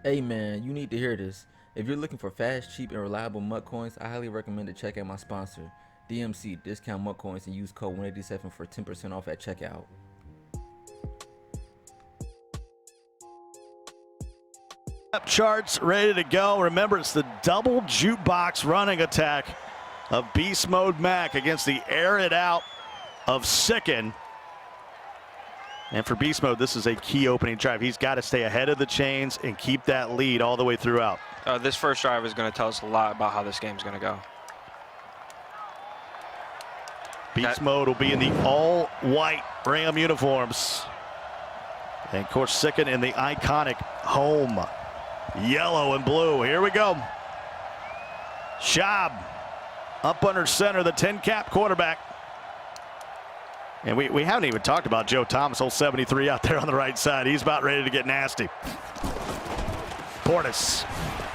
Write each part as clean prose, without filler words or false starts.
Hey man, you need to hear this. If you're looking for fast, cheap, and reliable MUT coins, I highly recommend to check out my sponsor, DMC, Discount MUT Coins, and use code 187 for 10% off at checkout. Charts ready to go. Remember, it's the double jukebox running attack of BeastModeMac against the air it out of SSickend. And for Beast Mode, this is a key opening drive. He's got to stay ahead of the chains and keep that lead all the way throughout. This first drive is going to tell us a lot about how this game's going to go. Beast Mode will be in the all-white Ram uniforms. And of course, SSickend in the iconic home yellow and blue. Here we go. Schaub up under center, the 10-cap quarterback. And we haven't even talked about Joe Thomas, old 73 out there on the right side. He's about ready to get nasty. Portis.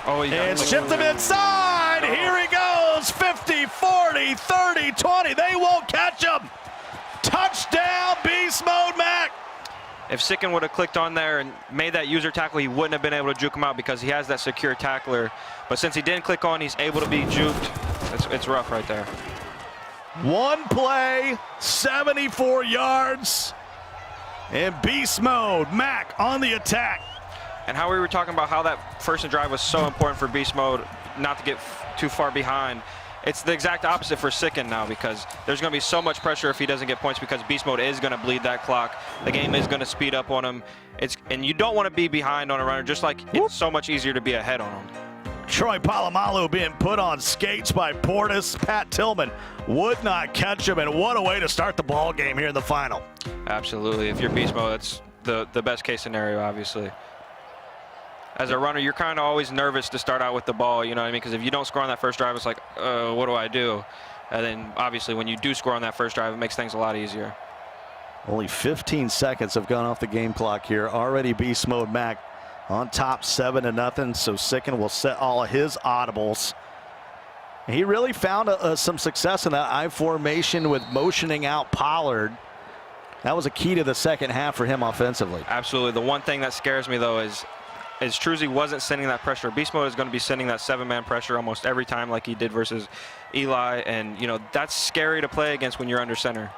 Oh, and shift him inside. Here he goes. 50, 40, 30, 20. They won't catch him. Touchdown, BeastModeMac. If SSickend would have clicked on there and made that user tackle, he wouldn't have been able to juke him out because he has that secure tackler. But since he didn't click on, he's able to be juked. It's rough right there. One play, 74 yards, and BeastModeMac on the attack. And how we were talking about how that first and drive was so important for Beast Mode not to get too far behind. It's the exact opposite for SSickend now because there's going to be so much pressure if he doesn't get points because Beast Mode is going to bleed that clock. The game is going to speed up on him. And you don't want to be behind on a runner, just like it's so much easier to be ahead on him. Troy Polamalu being put on skates by Portis. Pat Tillman would not catch him, and what a way to start the ball game here in the final. Absolutely. If you're Beast Mode, that's the best case scenario, obviously. As a runner, you're kind of always nervous to start out with the ball, you know what I mean? Because if you don't score on that first drive, it's like, what do I do? And then, obviously, when you do score on that first drive, it makes things a lot easier. Only 15 seconds have gone off the game clock here. Already BeastModeMac on top 7-0, so SSickend will set all of his audibles. He really found some success in that I formation with motioning out Pollard. That was a key to the second half for him offensively. Absolutely. The one thing that scares me, though, is Truzy wasn't sending that pressure. Beast Mode is going to be sending that 7-man pressure almost every time like he did versus Eli, and, you know, that's scary to play against when you're under center.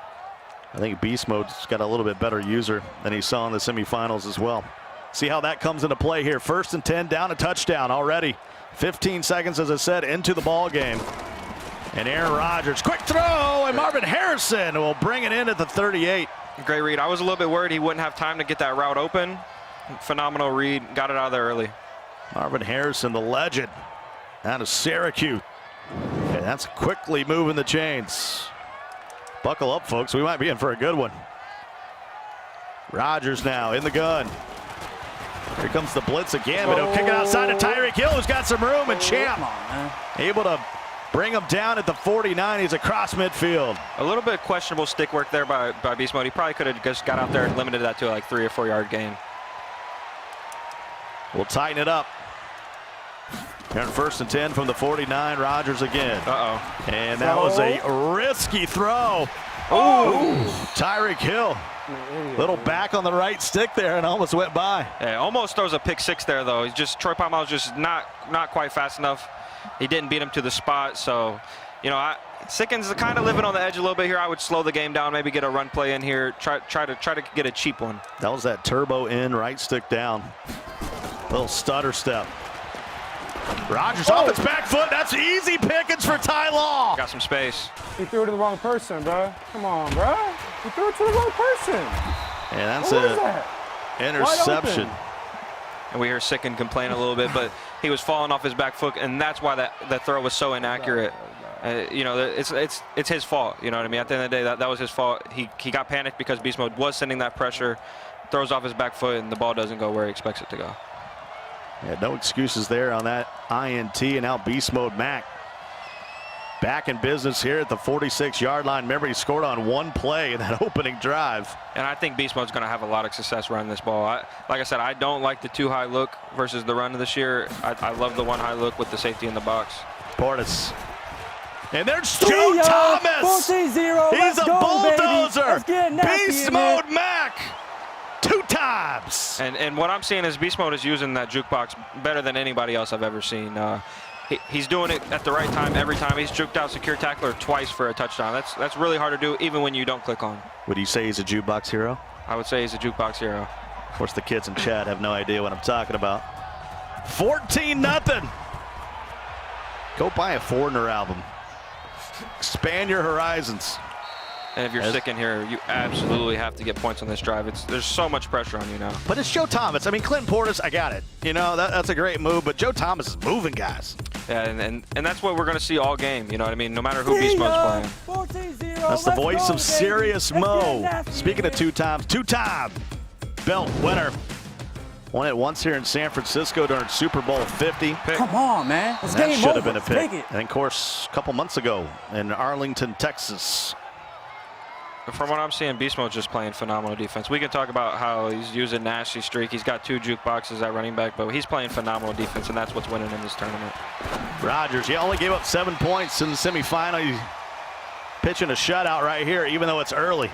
I think Beast Mode's got a little bit better user than he saw in the semifinals as well. See how that comes into play here. 1st and 10, down a touchdown already. 15 seconds, as I said, into the ball game. And Aaron Rodgers, quick throw, and Marvin Harrison will bring it in at the 38. Great read. I was a little bit worried he wouldn't have time to get that route open. Phenomenal read. Got it out of there early. Marvin Harrison, the legend, out of Syracuse. And that's quickly moving the chains. Buckle up, folks. We might be in for a good one. Rodgers now in the gun. Here comes the blitz again, but he'll kick it outside to Tyreek Hill, who's got some room, and Champ able to bring him down at the 49. He's across midfield. A little bit questionable stick work there by Beast Mode. He probably could have just got out there and limited that to like 3 or 4 yard gain. We'll tighten it up. Here on 1st and 10 from the 49, Rodgers again. Uh-oh. And that was a risky throw. Oh! Tyreek Hill. Little back on the right stick there and almost went by. Yeah, almost throws a pick 6 there, though. He's just, Troy Polamalu's just not quite fast enough. He didn't beat him to the spot, so, you know, SSickend's kind of living on the edge a little bit here. I would slow the game down, maybe get a run play in here, try to get a cheap one. That was that turbo in, right stick down. Little stutter step. Rodgers off his back foot. That's easy pickings for Ty Law. Got some space. He threw it to the wrong person, bro. Come on, bro. He threw it to the wrong person. And that's an interception. And we hear SSickend complain a little bit, but he was falling off his back foot, and that's why that throw was so inaccurate. You know, it's his fault. You know what I mean? At the end of the day, that was his fault. He got panicked because Beast Mode was sending that pressure, throws off his back foot, and the ball doesn't go where he expects it to go. Yeah, no excuses there on that INT, and now BeastModeMac back in business here at the 46-yard line. Remember, he scored on one play in that opening drive. And I think Beast Mode's going to have a lot of success running this ball. Like I said, I don't like the 2 high look versus the run this year. I love the 1 high look with the safety in the box. Portis. And there's Joe Thomas. 14-0. He's a bulldozer. BeastModeMac. 2 times. times. And what I'm seeing is Beast Mode is using that jukebox better than anybody else I've ever seen. He's doing it at the right time every time. He's juked out secure tackler twice for a touchdown. That's really hard to do even when you don't click on. Would you say he's a jukebox hero? I would say he's a jukebox hero. Of course, the kids in chat have no idea what I'm talking about. 14-0. Go buy a Foreigner album. Expand your horizons. And if you're sick in here, you absolutely have to get points on this drive. There's so much pressure on you now. But it's Joe Thomas. I mean, Clinton Portis, I got it. You know, that's a great move, but Joe Thomas is moving guys. Yeah, and that's what we're going to see all game. You know what I mean? No matter who Beast Mode's playing. That's the voice of Serious Mo. Speaking of two-time belt winner. Won it once here in San Francisco during Super Bowl 50. Come on, man. It's That game should over. have been a pick. Take it. And of course, a couple months ago in Arlington, Texas. From what I'm seeing, Beast Mode's just playing phenomenal defense. We can talk about how he's using nasty streak. He's got 2 jukeboxes at running back, but he's playing phenomenal defense, and that's what's winning in this tournament. Rodgers, he only gave up 7 points in the semifinal. He's pitching a shutout right here, even though it's early.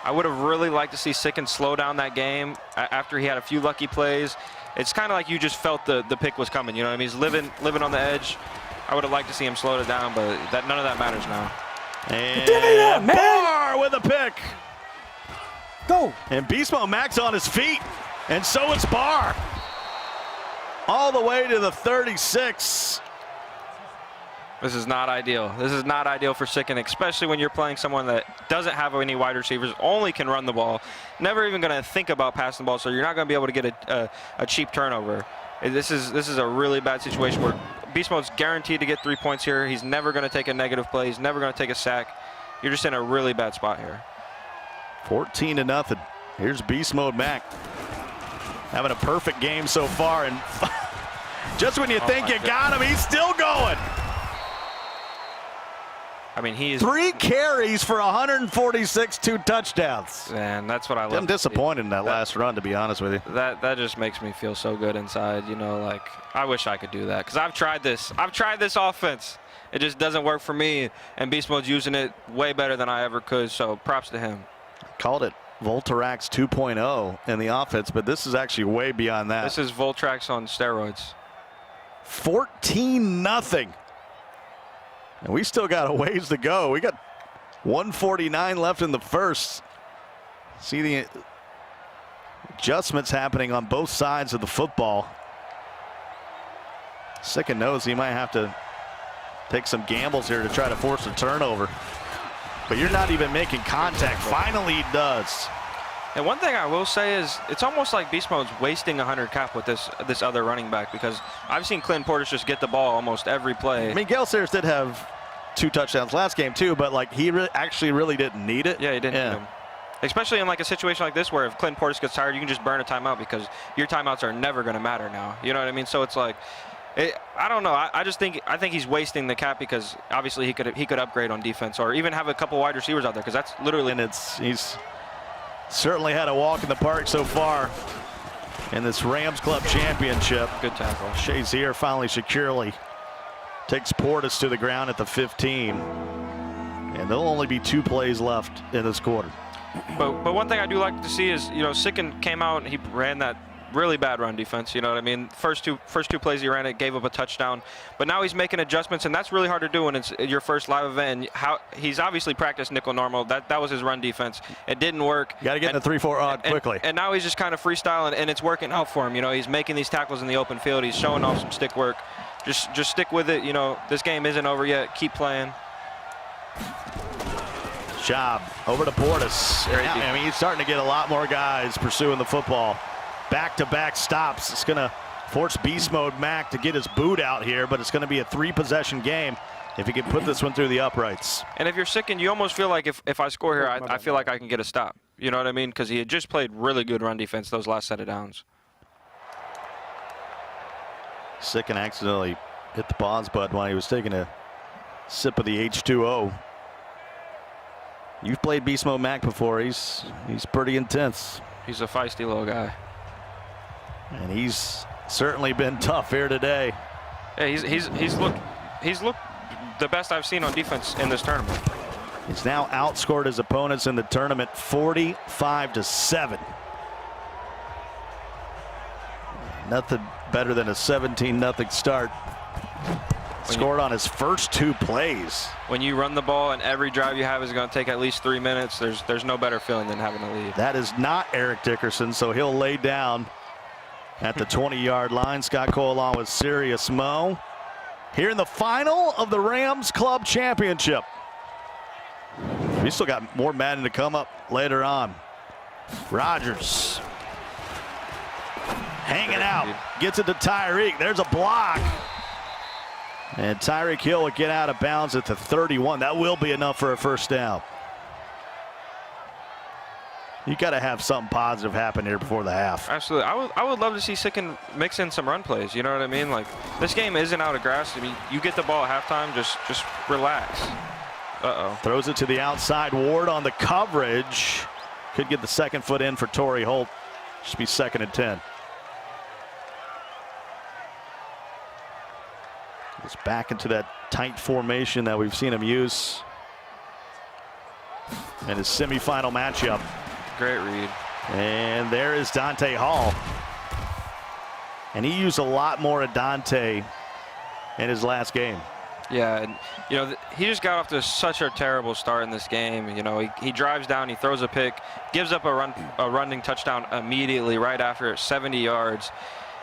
I would have really liked to see SSickend slow down that game after he had a few lucky plays. It's kind of like you just felt the pick was coming. You know what I mean? He's living on the edge. I would have liked to see him slow it down, but none of that matters now. And Barr with a pick. Go. And BeastModeMac's on his feet, and so is Barr. All the way to the 36. This is not ideal. This is not ideal for SSickend, especially when you're playing someone that doesn't have any wide receivers, only can run the ball, never even going to think about passing the ball, so you're not going to be able to get a cheap turnover. This is a really bad situation where Beast Mode's guaranteed to get 3 points here. He's never going to take a negative play. He's never going to take a sack. You're just in a really bad spot here. 14-0. Here's BeastModeMac having a perfect game so far, and just when you think you got him, he's still going. I mean, he is 3 carries for 146, 2 touchdowns. And that's what I love. I'm disappointed in that last run, to be honest with you. That just makes me feel so good inside. You know, like I wish I could do that because I've tried this. I've tried this offense. It just doesn't work for me. And Beast Mode's using it way better than I ever could. So props to him. Called it Voltarax 2.0 in the offense, but this is actually way beyond that. This is Voltrax on steroids. 14-0. And we still got a ways to go. We got 149 left in the first. See the adjustments happening on both sides of the football. SSickend knows he might have to take some gambles here to try to force a turnover. But you're not even making contact. Finally he does. And one thing I will say is it's almost like Beast Mode's wasting 100 cap with this other running back because I've seen Clinton Portis just get the ball almost every play. I mean, Gale Sayers did have 2 touchdowns last game too, but like he actually really didn't need it. Yeah, he didn't need him. Especially in like a situation like this where if Clinton Portis gets tired, you can just burn a timeout because your timeouts are never going to matter now. You know what I mean? So it's like, I don't know. I think he's wasting the cap because obviously he could upgrade on defense or even have a couple wide receivers out there because that's literally. And he's certainly had a walk in the park so far in this Rams Club Championship. Good tackle. Shazier finally securely takes Portis to the ground at the 15. And there'll only be 2 plays left in this quarter. But one thing I do like to see is, you know, SSickend came out and he ran that really bad run defense. You know what I mean? First two plays he ran it, gave up a touchdown. But now he's making adjustments, and that's really hard to do when it's your first live event. And he's obviously practiced nickel normal. That was his run defense. It didn't work. You got to get in the 3-4 odd quickly. And now he's just kind of freestyling, and it's working out for him. You know, he's making these tackles in the open field. He's showing off some stick work. Just stick with it. You know, this game isn't over yet. Keep playing. Job over to Portis. I mean, he's starting to get a lot more guys pursuing the football. Back-to-back stops. It's going to force BeastModeMac to get his boot out here, but it's going to be a 3-possession game if he can put this one through the uprights. And if you're SSickend, you almost feel like if I score here, I feel like I can get a stop. You know what I mean? Because he had just played really good run defense those last set of downs. SSickend accidentally hit the pause button while he was taking a sip of the H2O. You've played BeastModeMac before. He's pretty intense. He's a feisty little guy. And he's certainly been tough here today. Yeah, he's looked the best I've seen on defense in this tournament. He's now outscored his opponents in the tournament 45-7. Nothing better than a 17-0 start. Scored on his first 2 plays. When you run the ball and every drive you have is going to take at least 3 minutes, there's no better feeling than having a lead. That is not Eric Dickerson, so he'll lay down at the 20-yard line. Scott Cole along with Sirius Mo. Here in the final of the Rams Club Championship. We still got more Madden to come up later on. Rodgers hanging out, gets it to Tyreek. There's a block. And Tyreek Hill will get out of bounds at the 31. That will be enough for a first down. You got to have something positive happen here before the half. Absolutely. I would love to see Sickend mix in some run plays. You know what I mean? Like, this game isn't out of grass. I mean, you get the ball at halftime, just relax. Uh-oh. Throws it to the outside. Ward on the coverage. Could get the second foot in for Torrey Holt. Should be 2nd and 10. It's back into that tight formation that we've seen him use in his semifinal matchup. Great read. And there is Dante Hall. And he used a lot more of Dante in his last game. Yeah, and you know, he just got off to such a terrible start in this game. You know, he drives down, he throws a pick, gives up a running touchdown immediately right after 70 yards.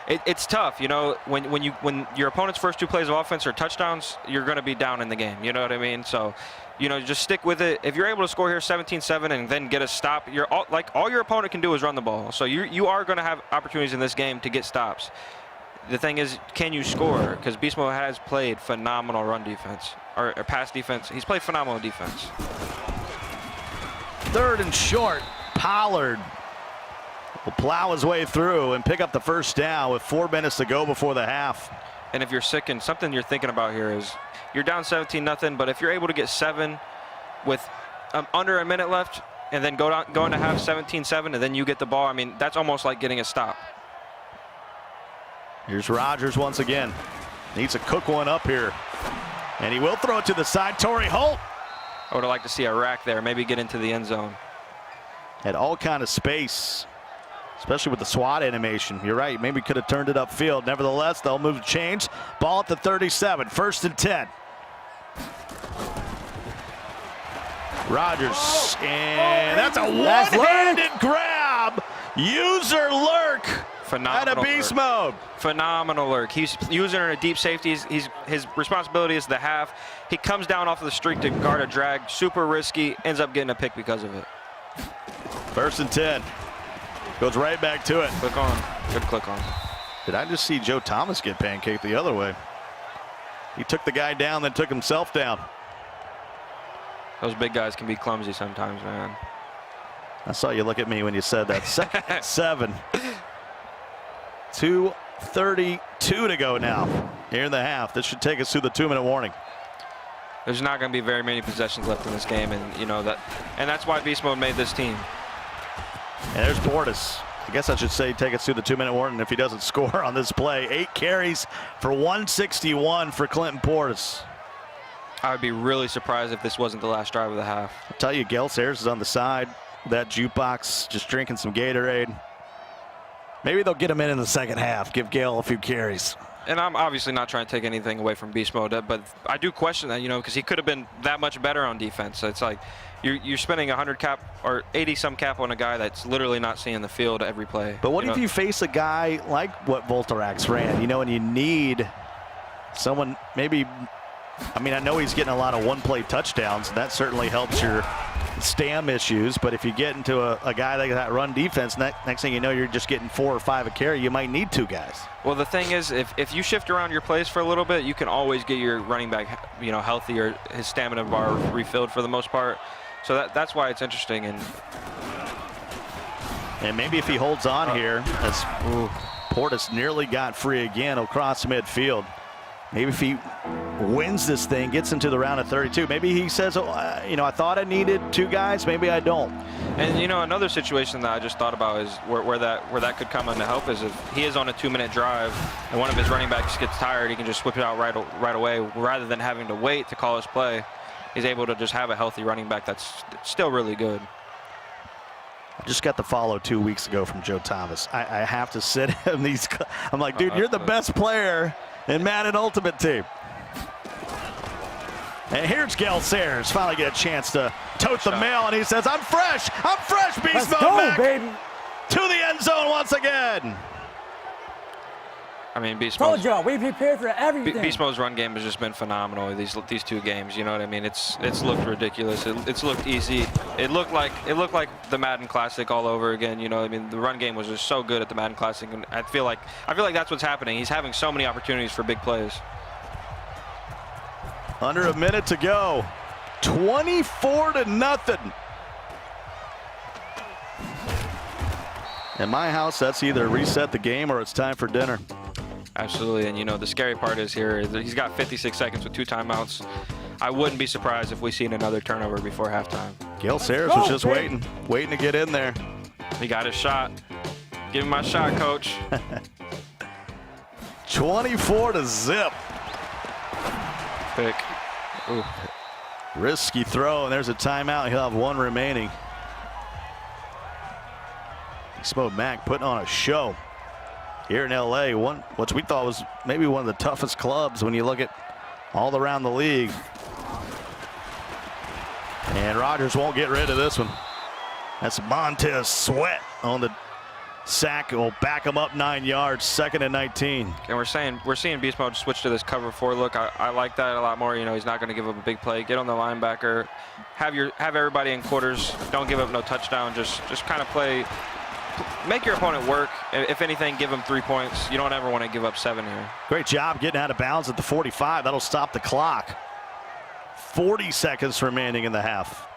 It's tough, you know, when your opponent's first 2 plays of offense are touchdowns, you're going to be down in the game. You know what I mean? So, you know, just stick with it. If you're able to score here 17-7 and then get a stop, all your opponent can do is run the ball. So you are going to have opportunities in this game to get stops. The thing is, can you score? Because Beast Mode has played phenomenal run defense or pass defense. He's played phenomenal defense. 3rd and short. Pollard will plow his way through and pick up the first down with 4 minutes to go before the half. And if you're Sickend, something you're thinking about here is you're down 17-0, but if you're able to get 7 with under a minute left and then go to have 17-7 and then you get the ball, I mean, that's almost like getting a stop. Here's Rodgers once again. Needs to cook one up here. And he will throw it to the side. Torrey Holt. I would have liked to see a rack there, maybe get into the end zone. Had all kind of space, especially with the SWAT animation. You're right, maybe could have turned it upfield. Nevertheless, they'll move the chains. Ball at the 37, 1st and 10. Rodgers, and that's a one-handed grab. User lurk. Phenomenal out of beast mode. Phenomenal lurk. He's using her in a deep safety. His responsibility is the half. He comes down off of the streak to guard a drag. Super risky. Ends up getting a pick because of it. 1st and 10. Goes right back to it. Click on. Good click on. Did I just see Joe Thomas get pancaked the other way? He took the guy down, then took himself down. Those big guys can be clumsy sometimes, man. I saw you look at me when you said that. 2nd and 7. 2:32 to go now here in the half. This should take us through the 2-minute warning. There's not going to be very many possessions left in this game, and you know that, and that's why Beast Mode made this team. And there's Portis. I guess I should say take us through the 2-minute warning if he doesn't score on this play. 8 carries for 161 for Clinton Portis. I would be really surprised if this wasn't the last drive of the half. I'll tell you, Gale Sayers is on the side with that jukebox, just drinking some Gatorade. Maybe they'll get him in the second half, give Gale a few carries. And I'm obviously not trying to take anything away from Beast Mode, but I do question that, you know, because he could have been that much better on defense. So it's like you're spending 100 cap or 80-some cap on a guy that's literally not seeing the field every play. But what if you face a guy like what Volterax ran, you know, and you need someone maybe, I mean, I know he's getting a lot of one-play touchdowns, and that certainly helps your stam issues, but if you get into a guy like that run defense, next thing you know, you're just getting 4 or 5 a carry, you might need 2 guys. Well, the thing is, if you shift around your plays for a little bit, you can always get your running back, you know, healthy or his stamina bar refilled for the most part. So that's why it's interesting. And maybe if he holds on here, as Portis nearly got free again across midfield. Maybe if he wins this thing, gets into the round of 32, maybe he says, oh, you know, I thought I needed 2 guys, maybe I don't. And you know, another situation that I just thought about is where that could come into help is if he is on a 2-minute drive and one of his running backs gets tired, he can just whip it out right away rather than having to wait to call his play. He's able to just have a healthy running back that's still really good. I just got the follow 2 weeks ago from Joe Thomas. I have to sit him these. I'm like, dude, you're the best player in Madden Ultimate Team. And here's Gale Sayers, finally get a chance to tote the mail, and he says, I'm fresh, Beast Mode Mac. Baby. To the end zone once again. I mean, Beast Told Mode's, y'all, we prepared for everything. Beast Mode's run game has just been phenomenal these 2 games. You know what I mean? It's looked ridiculous. It's looked easy. It looked like the Madden Classic all over again. You know what I mean? The run game was just so good at the Madden Classic, and I feel like that's what's happening. He's having so many opportunities for big plays. Under a minute to go. 24-0. In my house, that's either reset the game or it's time for dinner. Absolutely, and you know the scary part is here is that he's got 56 seconds with 2 timeouts. I wouldn't be surprised if we seen another turnover before halftime. Gale Sayers was just waiting to get in there. He got his shot. Give him my shot, coach. 24-0. Pick. Ooh. Risky throw, and there's a timeout. He'll have 1 remaining. BeastModeMac putting on a show here in LA, which we thought was maybe one of the toughest clubs when you look at all around the league. And Rodgers won't get rid of this one. That's Montez Sweat on the sack. Will back him up 9 yards, 2nd and 19. And we're seeing Beast Mode switch to this cover 4 look. I like that a lot more. You know, he's not going to give up a big play. Get on the linebacker. Have everybody in quarters. Don't give up no touchdown. Just kind of play. Make your opponent work. If anything, give him 3 points. You don't ever want to give up 7 here. Great job getting out of bounds at the 45. That'll stop the clock. 40 seconds remaining in the half.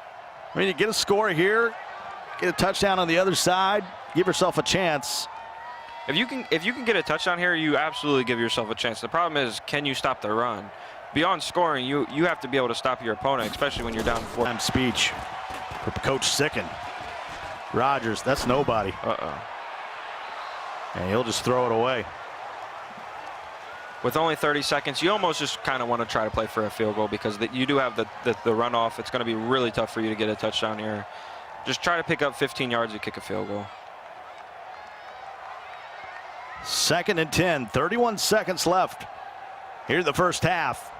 I mean, you get a score here, get a touchdown on the other side, give yourself a chance. If you can get a touchdown here, you absolutely give yourself a chance. The problem is, can you stop the run? Beyond scoring, you have to be able to stop your opponent, especially when you're down 4. Time speech for Coach SSickend. Rodgers, that's nobody. And he'll just throw it away. With only 30 seconds, you almost just kind of want to try to play for a field goal because you do have the runoff. It's going to be really tough for you to get a touchdown here. Just try to pick up 15 yards and kick a field goal. 2nd and 10, 31 seconds left. Here's the first half.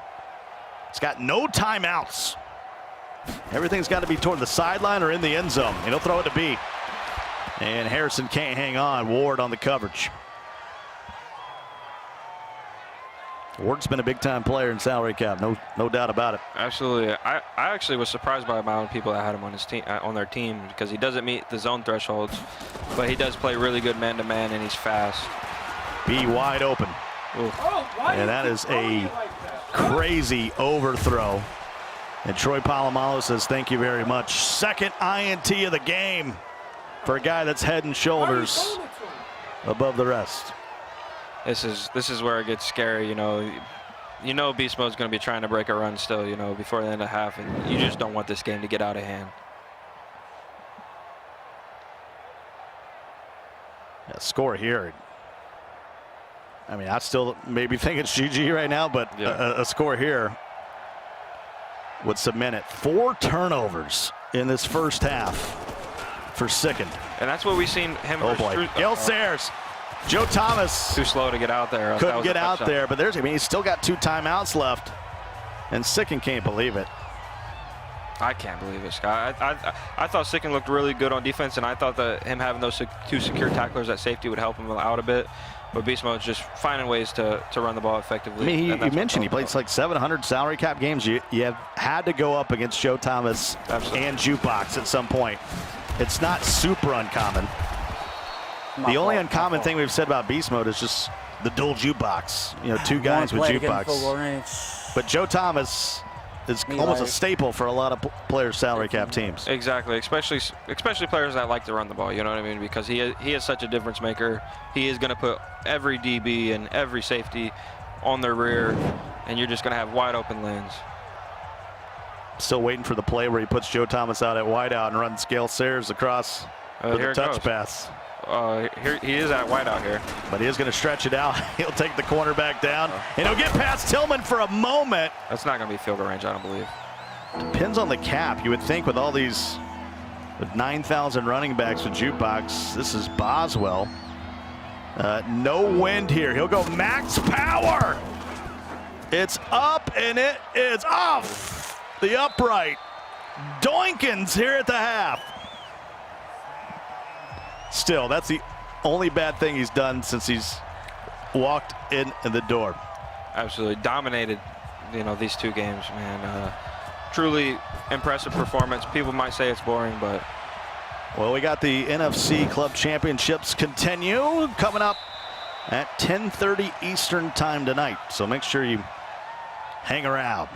It's got no timeouts. Everything's got to be toward the sideline or in the end zone. And he'll throw it to B. And Harrison can't hang on. Ward on the coverage. Ward's been a big-time player in salary cap, no doubt about it. Absolutely. I actually was surprised by the amount of people that had him on his team, on their team, because he doesn't meet the zone thresholds, but he does play really good man-to-man, and he's fast. B wide open. And that is a crazy overthrow. And Troy Polamalu says, thank you very much. 2nd INT of the game for a guy that's head and shoulders above the rest. This is where it gets scary, you know. You know Beast Mode's going to be trying to break a run still, you know, before the end of half, and you just don't want this game to get out of hand. Yeah, score here. I mean, I still maybe think it's GG right now, but a score here would cement it. 4 turnovers in this first half for SSickend. And that's what we've seen him. Oh boy, Gale Sayers. Joe Thomas too slow to get out there. Couldn't get out there, but he's still got 2 timeouts left, and SSickend can't believe it. I can't believe it, Scott. I thought SSickend looked really good on defense, and I thought that him having those 2 secure tacklers at safety would help him out a bit. But Beast Mode's just finding ways to run the ball effectively. I mean, you mentioned he played like 700 salary cap games. You have had to go up against Joe Thomas and Jukebox at some point. It's not super uncommon. The only uncommon thing we've said about Beast Mode is just the dual jukebox. You know, 2 guys with jukebox. But Joe Thomas is almost a staple for a lot of players' salary cap teams. Exactly, especially players that like to run the ball. You know what I mean? Because he is such a difference maker. He is going to put every DB and every safety on their rear, and you're just going to have wide open lanes. Still waiting for the play where he puts Joe Thomas out at wideout and runs Gale Sayers across for the touch pass. Here he is at wideout here. But he is going to stretch it out. He'll take the cornerback down, and he'll get past Tillman for a moment. That's not going to be field goal range, I don't believe. Depends on the cap. You would think with all these With 9,000 running backs with jukebox, this is Boswell. No wind here. He'll go max power. It's up and it is off the upright. Doinkins here at the half. Still, that's the only bad thing he's done since he's walked in the door. Absolutely dominated, these 2 games, man. Truly impressive performance. People might say it's boring, but. Well, we got the NFC Club Championships continue coming up at 10:30 Eastern time tonight. So make sure you hang around.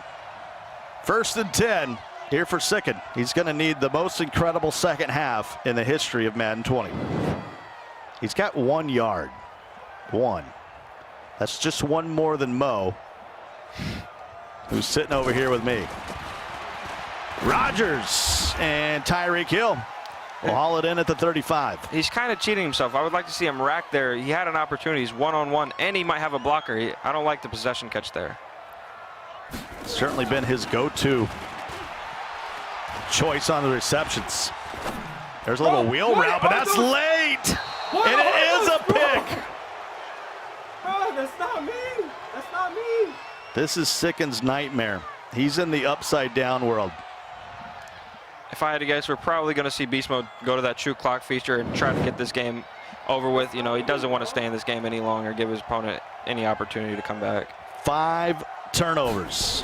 1st and 10 here for SSickend. He's going to need the most incredible second half in the history of Madden 20. He's got 1 yard. 1. That's just 1 more than Mo, who's sitting over here with me. Rodgers and Tyreek Hill will haul it in at the 35. He's kind of cheating himself. I would like to see him rack there. He had an opportunity. He's one-on-one, and he might have a blocker. I don't like the possession catch there. Certainly been his go-to choice on the receptions. There's a little wheel route, but that's late. And it is a pick. Bro, that's not me. That's not me. This is SSickend's nightmare. He's in the upside down world. If I had to guess, we're probably going to see Beast Mode go to that true clock feature and try to get this game over with. He doesn't want to stay in this game any longer, give his opponent any opportunity to come back. 5 turnovers.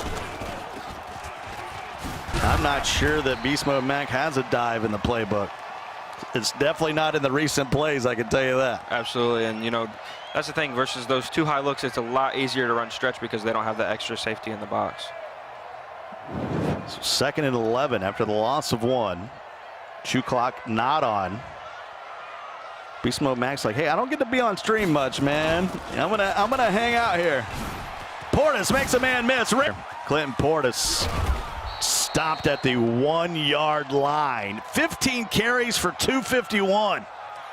I'm not sure that BeastModeMac has a dive in the playbook. It's definitely not in the recent plays, I can tell you that. Absolutely, and that's the thing, versus those 2 high looks, it's a lot easier to run stretch because they don't have the extra safety in the box. So 2nd and 11 after the loss of 1. Shoe clock not on. BeastModeMac's like, hey, I don't get to be on stream much, man. I'm gonna hang out here. Portis makes a man miss. Clinton Portis stopped at the 1 yard line. 15 carries for 251.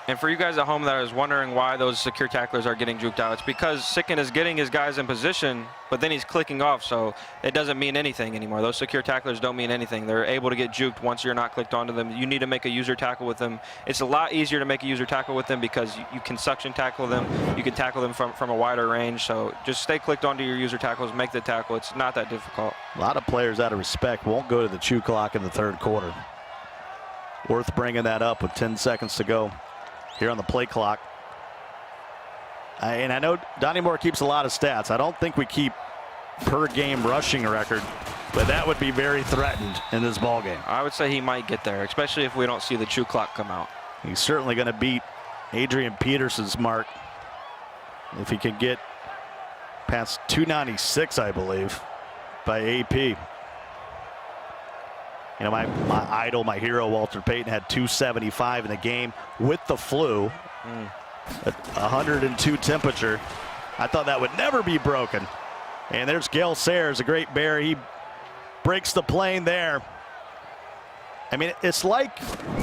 And for you guys at home that is wondering why those secure tacklers are getting juked out, it's because SSickend is getting his guys in position, but then he's clicking off, so it doesn't mean anything anymore. Those secure tacklers don't mean anything. They're able to get juked once you're not clicked onto them. You need to make a user tackle with them. It's a lot easier to make a user tackle with them because you can suction tackle them. You can tackle them from a wider range, so just stay clicked onto your user tackles, make the tackle. It's not that difficult. A lot of players out of respect won't go to the chew clock in the 3rd quarter. Worth bringing that up with 10 seconds to go here on the play clock. And I know Donnie Moore keeps a lot of stats. I don't think we keep per game rushing record, but that would be very threatened in this ball game. I would say he might get there, especially if we don't see the chew clock come out. He's certainly going to beat Adrian Peterson's mark if he can get past 296, I believe, by AP. My idol, my hero, Walter Payton, had 275 in the game with the flu. At 102 temperature. I thought that would never be broken. And there's Gale Sayers, a great bear. He breaks the plane there. I mean, it's like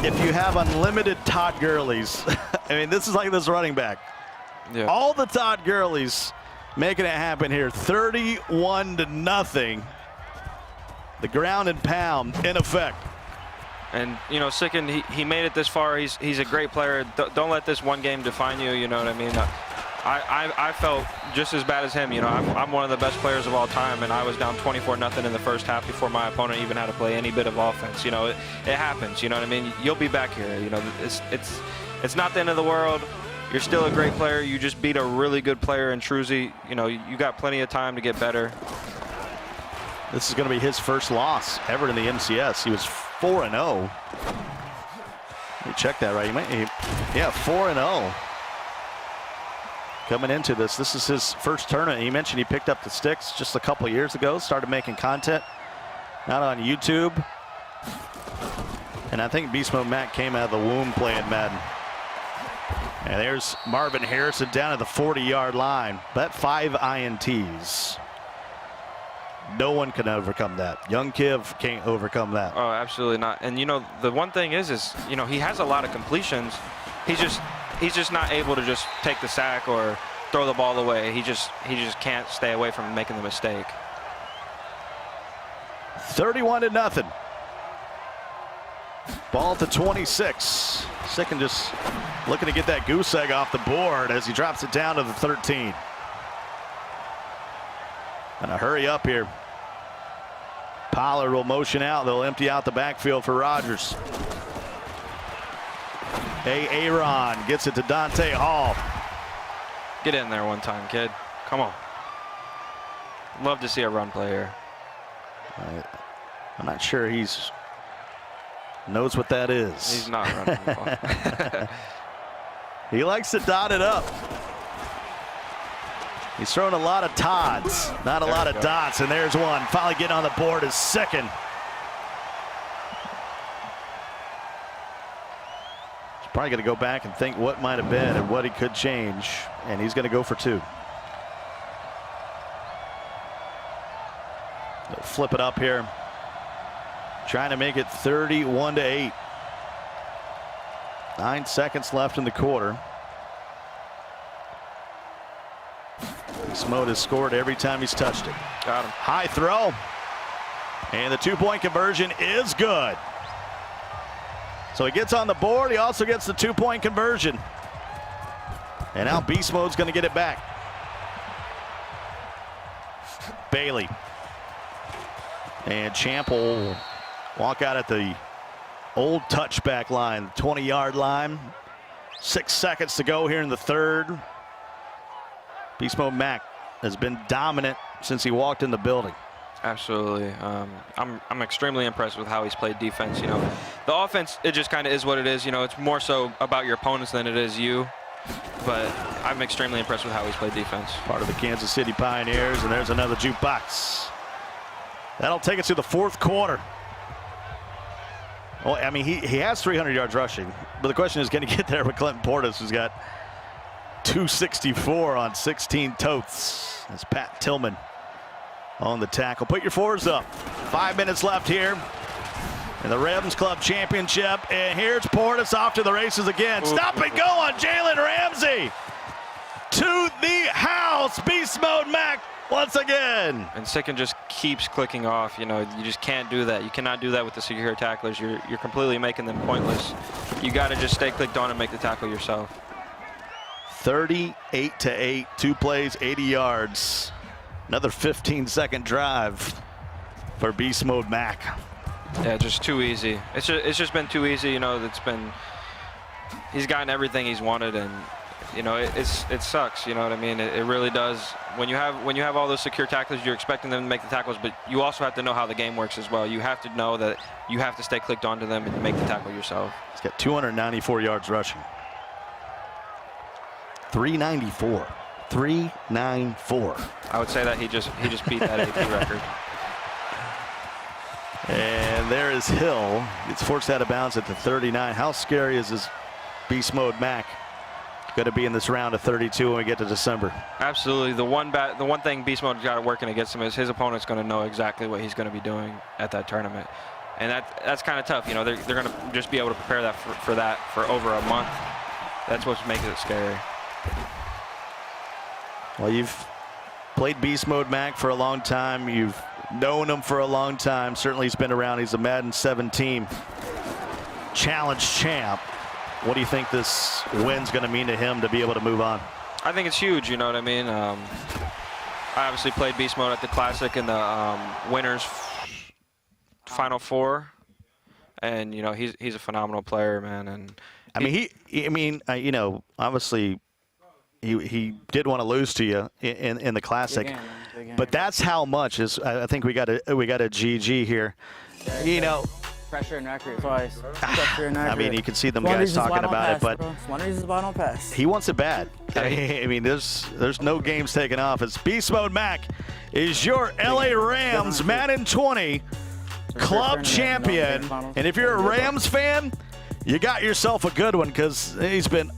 if you have unlimited Todd Gurley's. I mean, this is like this running back. Yeah. All the Todd Gurley's making it happen here. 31-0. The ground and pound in effect. And SSickend, he made it this far. He's a great player. Don't let this one game define you. You know what I mean? I felt just as bad as him. I'm one of the best players of all time, and I was down 24-0 in the first half before my opponent even had to play any bit of offense. It happens. You know what I mean? You'll be back here. It's not the end of the world. You're still a great player. You just beat a really good player in Truzy. You got plenty of time to get better. This is going to be his first loss ever in the MCS. He was 4-0. Let me check that right. 4-0. Coming into this is his first tournament. He mentioned he picked up the sticks just a couple years ago, started making content out on YouTube. And I think BeastModeMac came out of the womb playing Madden. And there's Marvin Harrison down at the 40-yard line. But 5 INTs. No one can overcome that. Young Kiv can't overcome that. Oh, absolutely not. And the one thing is he has a lot of completions. He's just not able to just take the sack or throw the ball away. He just can't stay away from making the mistake. 31-0. Ball at the 26. SSickend just looking to get that goose egg off the board as he drops it down to the 13. And a hurry up here. Pollard will motion out. They'll empty out the backfield for Rodgers. Aaron gets it to Dante Hall. Get in there one time, kid. Come on. Love to see a run play here. I'm not sure he's knows what that is. He's not running the ball. He likes to dot it up. He's throwing a lot of Todds, not a lot of dots, and there's one. Finally getting on the board is SSickend. He's probably going to go back and think what might have been and what he could change, and he's going to go for 2. They'll flip it up here. Trying to make it 31-8. 9 seconds left in the quarter. BeastMode has scored every time he's touched it. Got him. High throw. And the 2-point conversion is good. So he gets on the board. He also gets the 2-point conversion. And now BeastMode's going to get it back. Bailey. And Champ will walk out at the old touchback line, the 20-yard line. 6 seconds to go here in the third. BeastModeMac has been dominant since he walked in the building. Absolutely. I'm extremely impressed with how he's played defense. You know, the offense, it just kind of is what it is. You know, it's more so about your opponents than it is you. But I'm extremely impressed with how he's played defense. Part of the Kansas City Pioneers, and there's another jukebox. That'll take us to the fourth quarter. Well, I mean, he has 300 yards rushing, but the question is, can he get there with Clinton Portis, who's got 264 on 16 totes. As Pat Tillman on the tackle. Put your fours up. 5 minutes left here in the Rams Club Championship. And here's Portis off to the races again. Stop and go on Jalen Ramsey. To the house. BeastModeMac once again. And SSickend just keeps clicking off. You know, you just can't do that. You cannot do that with the secure tacklers. You're completely making them pointless. You got to just stay clicked on and make the tackle yourself. 38-8, 2 plays, 80 yards. Another 15-second drive for BeastModeMac. Yeah, just too easy. It's just been too easy. You know, he's gotten everything he's wanted, and you know, it sucks. You know what I mean? It really does. When you have all those secure tacklers, you're expecting them to make the tackles, but you also have to know how the game works as well. You have to know that you have to stay clicked onto them and make the tackle yourself. He's got 294 yards rushing. 394. 394. I would say that he just beat that AP record. And there is Hill. Gets forced out of bounds at the 39. How scary is this BeastModeMac going to be in this round of 32 when we get to December? Absolutely. The one thing BeastMode's got working against him is his opponent's going to know exactly what he's going to be doing at that tournament. And that's kind of tough. You know, they're going to just be able to prepare that for over a month. That's what makes it scary. Well, you've played BeastModeMac for a long time. You've known him for a long time. Certainly he's been around. He's a Madden 17 challenge champ. What do you think this win's going to mean to him to be able to move on? I think it's huge, you know what I mean? I obviously played Beast Mode at the Classic in the winners Final Four. And, you know, he's a phenomenal player, man. And I mean, you know, obviously he did want to lose to you in the Classic. Big game. But that's how much is. I think we got a GG here. Yeah, you know, pressure and accurate twice. Pressure and accurate. I mean, you can see them guys talking about it, but one reason why don't pass. he wants it bad. I mean, there's no games taken off. It's BeastModeMac is your LA Rams Madden 20 club champion. And if you're a Rams fan, you got yourself a good one because he's been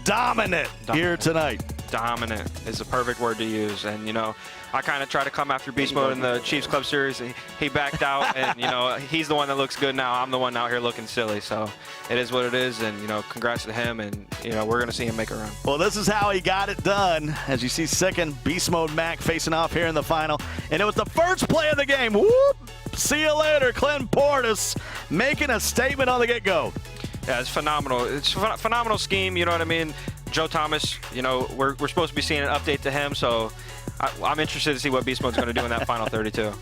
dominant here tonight. Dominant is the perfect word to use. And, you know, I kind of tried to come after Beast Mode in the Chiefs Club Series. He backed out, and, you know, he's the one that looks good now. I'm the one out here looking silly. So it is what it is, and, you know, congrats to him, and, you know, we're going to see him make a run. Well, this is how he got it done. As you see, SSickend, BeastModeMac facing off here in the final. And it was the first play of the game. Whoop! See you later, Clint Portis, making a statement on the get-go. Yeah, it's phenomenal. It's a phenomenal scheme, you know what I mean? Joe Thomas, you know, we're supposed to be seeing an update to him, so I'm interested to see what Beast Mode's going to do in that final 32.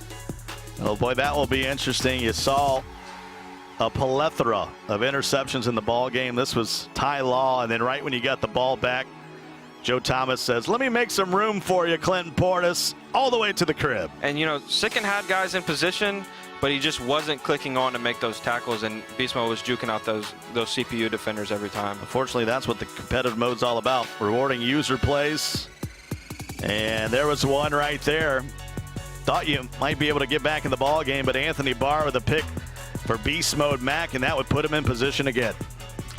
Oh, boy, that will be interesting. You saw a plethora of interceptions in the ball game. This was Ty Law, and then right when you got the ball back, Joe Thomas says, let me make some room for you, Clinton Portis, all the way to the crib. And, you know, SSickend had guys in position, but he just wasn't clicking on to make those tackles, and Beast Mode was juking out those CPU defenders every time. Unfortunately, that's what the competitive mode's all about, rewarding user plays. And there was one right there. Thought you might be able to get back in the ball game, but Anthony Barr with a pick for BeastModeMac, and that would put him in position again.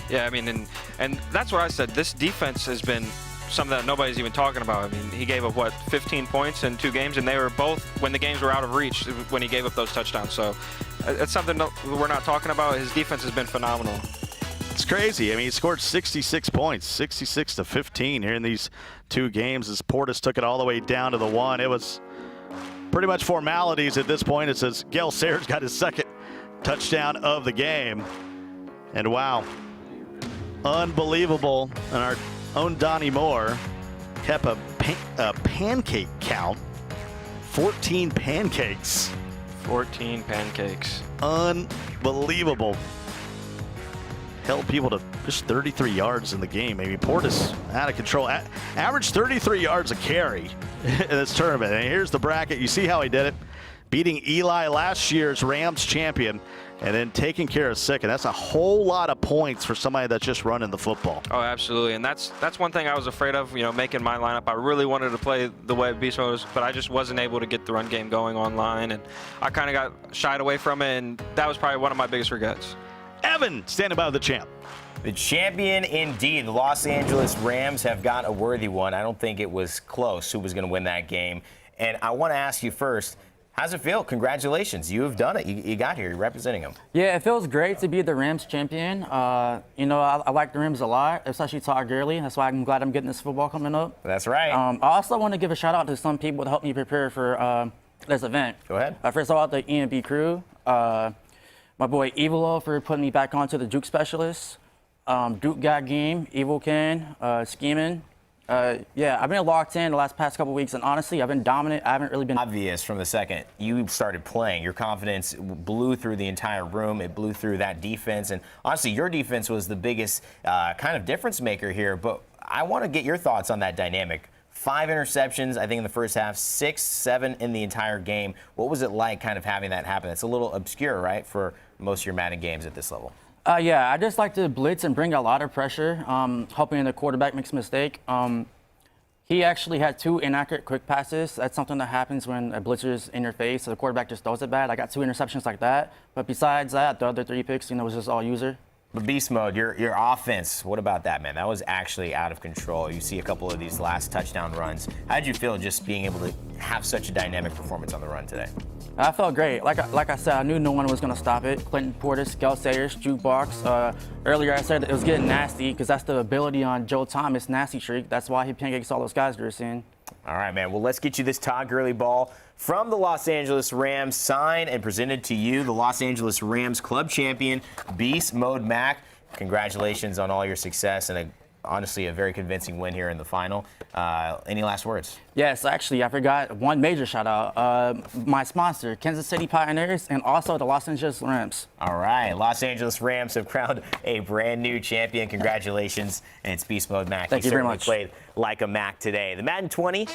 Yeah, I mean, and that's what I said. This defense has been something that nobody's even talking about. I mean, he gave up, what, 15 points in 2 games, and they were both when the games were out of reach when he gave up those touchdowns. So it's something that we're not talking about. His defense has been phenomenal. It's crazy. I mean, he scored 66 points, 66 to 15 here in these 2 games as Portis took it all the way down to the 1. It was pretty much formalities at this point. It says Gale Sayers got his 2nd touchdown of the game. And wow, unbelievable. And our own Donnie Moore kept a pancake count, 14 pancakes. 14 pancakes. Unbelievable. Held people to just 33 yards in the game. Maybe Portis out of control. Averaged 33 yards a carry in this tournament. And here's the bracket. You see how he did it? Beating Eli, last year's Rams champion, and then taking care of SSickend. That's a whole lot of points for somebody that's just running the football. Oh, absolutely. And that's one thing I was afraid of, you know, making my lineup. I really wanted to play the way Beast Mode was, but I just wasn't able to get the run game going online, and I kind of got shied away from it, and that was probably one of my biggest regrets. Evan standing by with the champ. The champion indeed. The Los Angeles Rams have got a worthy one. I don't think it was close who was going to win that game. And I want to ask you first, how's it feel? Congratulations. You have done it. You got here. You're representing them. Yeah, it feels great to be the Rams champion. You know, I like the Rams a lot, especially Todd Gurley. That's why I'm glad I'm getting this football coming up. That's right. I also want to give a shout out to some people that helped me prepare for this event. Go ahead. First of all, the E&B crew. My boy Evilo for putting me back onto the Duke specialist. Duke got game, Evil Ken, scheming. Yeah, I've been locked in the past couple weeks, and honestly, I've been dominant. I haven't really been Obvious from the second you started playing. Your confidence blew through the entire room. It blew through that defense, and honestly, your defense was the biggest kind of difference maker here. But I want to get your thoughts on that dynamic. 5 interceptions, I think, in the first half, 6, 7 in the entire game. What was it like kind of having that happen? It's a little obscure, right, for most of your Madden games at this level? Yeah, I just like to blitz and bring a lot of pressure, hoping the quarterback makes a mistake. He actually had 2 inaccurate quick passes. That's something that happens when a blitzer's in your face, so the quarterback just throws it bad. I got 2 interceptions like that. But besides that, the other 3 picks, you know, was just all user. But Beast Mode, your offense, what about that, man? That was actually out of control. You see a couple of these last touchdown runs. How did you feel just being able to have such a dynamic performance on the run today? I felt great. Like I said, I knew no one was going to stop it. Clinton Portis, Gale Sayers, Jukebox. Earlier I said it was getting nasty because that's the ability on Joe Thomas, nasty streak. That's why he pancakes all those guys you're seeing. All right, man. Well, let's get you this Todd Gurley ball from the Los Angeles Rams, signed and presented to you, the Los Angeles Rams club champion, BeastModeMac. Congratulations on all your success and honestly a very convincing win here in the final. Any last words? Yes, actually, I forgot one major shout out. My sponsor, Kansas City Pioneers, and also the Los Angeles Rams. All right. Los Angeles Rams have crowned a brand new champion. Congratulations. And it's BeastModeMac. Thank you very much. Played like a Mac today. The Madden 20.